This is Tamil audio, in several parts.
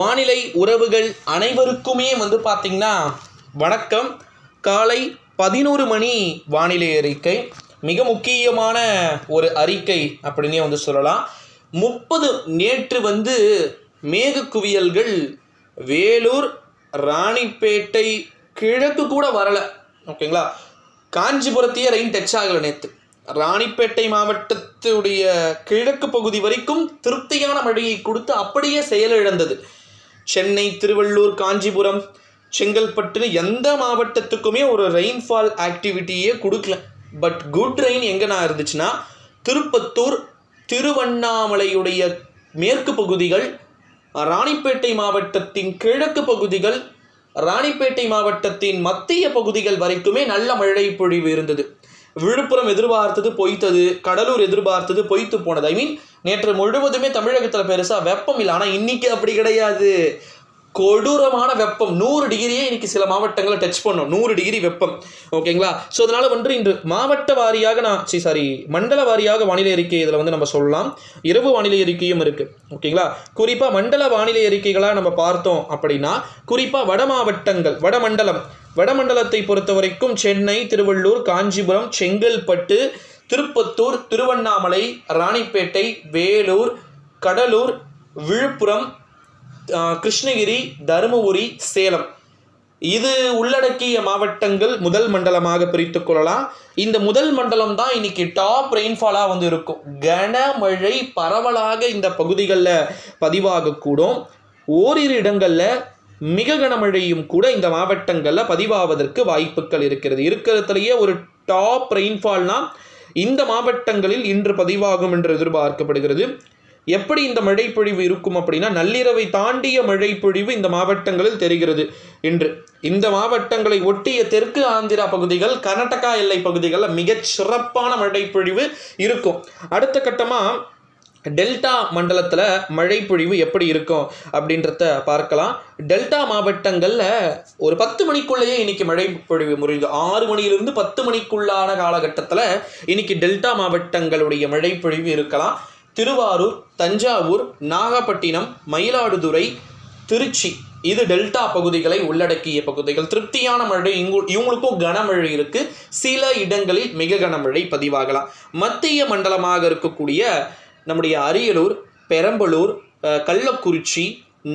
வானிலை உறவுகள் அனைவருக்குமே பார்த்தீங்கன்னா வணக்கம். காலை 11 மணி வானிலை அறிக்கை மிக முக்கியமான ஒரு அறிக்கை அப்படின்னே சொல்லலாம். 30 நேற்று மேக குவியல்கள் வேலூர், ராணிப்பேட்டை கிழக்கு கூட வரலை. ஓகேங்களா, காஞ்சிபுரத்தையே ரெயின் டச் ஆகலை நேற்று. ராணிப்பேட்டை மாவட்டத்துடைய கிழக்கு பகுதி வரைக்கும் திருப்தியான மழையை கொடுத்து அப்படியே செயலிழந்தது. சென்னை, திருவள்ளூர், காஞ்சிபுரம், செங்கல்பட்டு எந்த மாவட்டத்துக்குமே ஒரு ரெயின்ஃபால் ஆக்டிவிட்டியே கொடுக்கல. பட் குட் ரெயின் எங்கன்னா இருந்துச்சுன்னா திருப்பத்தூர், திருவண்ணாமலையுடைய மேற்கு பகுதிகள், ராணிப்பேட்டை மாவட்டத்தின் கிழக்கு பகுதிகள், ராணிப்பேட்டை மாவட்டத்தின் மத்திய பகுதிகள் வரைக்குமே நல்ல மழை பொழிவு இருந்தது. விழுப்புரம் எதிர்பார்த்தது பொய்த்தது, கடலூர் எதிர்பார்த்தது பொய்த்து போனது. நேற்று முழுவதுமே தமிழகத்தில் பெருசாக வெப்பம் இல்லை. ஆனால் இன்னைக்கு அப்படி கிடையாது. கொடூரமான வெப்பம், 100 டிகிரியே இன்னைக்கு சில மாவட்டங்களை டச் பண்ணோம். 100 டிகிரி வெப்பம். ஓகேங்களா. ஸோ அதனால் இன்று மாவட்ட வாரியாக மண்டல வாரியாக வானிலை அறிக்கை இதில் நம்ம சொல்லலாம். இரவு வானிலை அறிக்கையும் இருக்குது. ஓகேங்களா. குறிப்பாக மண்டல வானிலை அறிக்கைகளாக நம்ம பார்த்தோம் அப்படின்னா, குறிப்பாக வட மாவட்டங்கள், வடமண்டலத்தை பொறுத்த வரைக்கும் சென்னை, திருவள்ளூர், காஞ்சிபுரம், செங்கல்பட்டு, திருப்பத்தூர், திருவண்ணாமலை, ராணிப்பேட்டை, வேலூர், கடலூர், விழுப்புரம், கிருஷ்ணகிரி, தருமபுரி, சேலம், இது உள்ளடக்கிய மாவட்டங்கள் முதல் மண்டலமாக பிரித்து கொள்ளலாம். இந்த முதல் மண்டலம் தான் இன்னைக்கு டாப் ரெயின்ஃபாலாக இருக்கும். கனமழை பரவலாக இந்த பகுதிகளில் பதிவாகக்கூடும். ஓரிரு இடங்களில் மிக கனமழையும் கூட இந்த மாவட்டங்களில் பதிவாவதற்கு வாய்ப்புகள் இருக்கிறதுலையே ஒரு டாப் ரெயின்ஃபால்னா இந்த மாவட்டங்களில் இன்று பதிவாகும் என்று எதிர்பார்க்கப்படுகிறது. எப்படி இந்த மழைப்பொழிவு இருக்கும் அப்படின்னா, நள்ளிரவை தாண்டிய மழைப்பொழிவு இந்த மாவட்டங்களில் தெரிகிறது. இன்று இந்த மாவட்டங்களை ஒட்டிய தெற்கு ஆந்திரா பகுதிகள், கர்நாடகா எல்லை பகுதிகளில் மிகச் சிறப்பான மழைப்பொழிவு இருக்கும். அடுத்த கட்டமாக டெல்டா மண்டலத்தில் மழைப்பொழிவு எப்படி இருக்கும் அப்படின்றத பார்க்கலாம். டெல்டா மாவட்டங்களில் ஒரு 10 மணிக்குள்ளேயே இன்னைக்கு மழைப்பொழிவு முறிந்து 6 மணியிலிருந்து 10 மணிக்குள்ளான காலகட்டத்தில் இன்னைக்கு டெல்டா மாவட்டங்களுடைய மழைப்பொழிவு இருக்கலாம். திருவாரூர், தஞ்சாவூர், நாகப்பட்டினம், மயிலாடுதுறை, திருச்சி, இது டெல்டா பகுதிகளை உள்ளடக்கிய பகுதிகள். திருப்தியான மழை, இவங்களுக்கும் கனமழை இருக்கு. சில இடங்களில் மிக கனமழை பதிவாகலாம். மத்திய மண்டலமாக இருக்கக்கூடிய நம்முடைய அரியலூர், பெரம்பலூர், கள்ளக்குறிச்சி,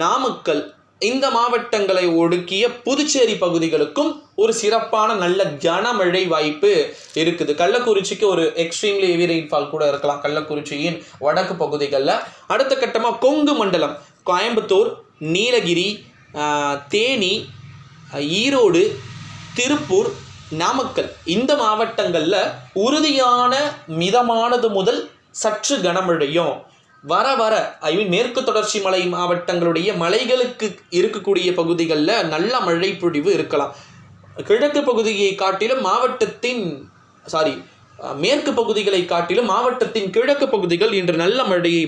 நாமக்கல், இந்த மாவட்டங்களை ஒடுக்கிய புதுச்சேரி பகுதிகளுக்கும் ஒரு சிறப்பான நல்ல கனமழை வாய்ப்பு இருக்குது. கள்ளக்குறிச்சிக்கு ஒரு எக்ஸ்ட்ரீம்லி ஹெவி ரெயின்ஃபால் கூட இருக்கலாம் கள்ளக்குறிச்சியின் வடக்கு பகுதிகளில். அடுத்த கட்டமாக கொங்கு மண்டலம், கோயம்புத்தூர், நீலகிரி, தேனி, ஈரோடு, திருப்பூர், நாமக்கல், இந்த மாவட்டங்களில் உறுதியான மிதமானது முதல் சற்று கனமழையும், வர மேற்கு தொடர்ச்சி மலை மாவட்டங்களுடைய மலைகளுக்கு இருக்கக்கூடிய பகுதிகளில் நல்ல மழை பொழிவு இருக்கலாம். கிழக்கு பகுதியை காட்டிலும் மேற்கு பகுதிகளை காட்டிலும் மாவட்டத்தின் கிழக்கு பகுதிகள் இன்று நல்ல மழையை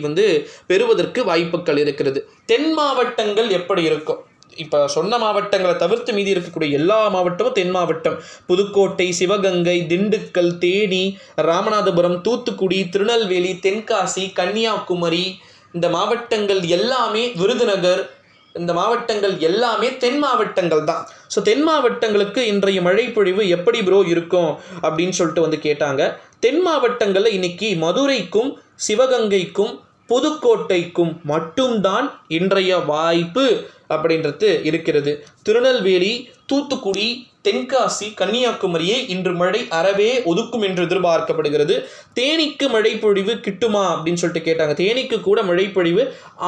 பெறுவதற்கு வாய்ப்புகள் இருக்கிறது. தென் மாவட்டங்கள் எப்படி இருக்கும்? இப்போ சொன்ன மாவட்டங்களை தவிர்த்து மீதி இருக்கக்கூடிய எல்லா மாவட்டமும் தென் மாவட்டம். புதுக்கோட்டை, சிவகங்கை, திண்டுக்கல், தேனி, ராமநாதபுரம், தூத்துக்குடி, திருநெல்வேலி, தென்காசி, கன்னியாகுமரி, இந்த மாவட்டங்கள் எல்லாமே, விருதுநகர், இந்த மாவட்டங்கள் எல்லாமே தென் மாவட்டங்கள் தான். ஸோ தென் மாவட்டங்களுக்கு இன்றைய மழைப்பொழிவு எப்படி ப்ரோ இருக்கும் அப்படின்னு சொல்லிட்டு கேட்டாங்க. தென் மாவட்டங்களில் இன்னைக்கு மதுரைக்கும், சிவகங்கைக்கும், புதுக்கோட்டைக்கும் மட்டும்தான் இன்றைய வாய்ப்பு அப்படின்றது இருக்கிறது. திருநெல்வேலி, தூத்துக்குடி, தென்காசி, கன்னியாகுமரியை இன்று மழை அறவே ஒதுக்கும் என்று எதிர்பார்க்கப்படுகிறது. தேனிக்கு மழைப்பொழிவு கிட்டுமா அப்படின்னு சொல்லிட்டு கேட்டாங்க. தேனிக்கு கூட மழைப்பொழிவு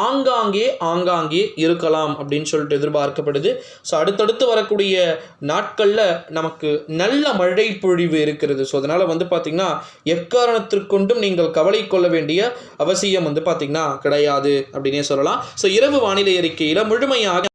ஆங்காங்கே இருக்கலாம் அப்படின்னு சொல்லிட்டு எதிர்பார்க்கப்படுது. ஸோ அடுத்தடுத்து வரக்கூடிய நாட்களில் நமக்கு நல்ல மழைப்பொழிவு இருக்கிறது. ஸோ அதனால் பார்த்திங்கன்னா எக்காரணத்திற்கொண்டும் நீங்கள் கவலை கொள்ள வேண்டிய அவசியம் பார்த்திங்கன்னா கிடையாது அப்படின்னே சொல்லலாம். ஸோ இரவு வானிலை அறிக்கையில் முழுமையாக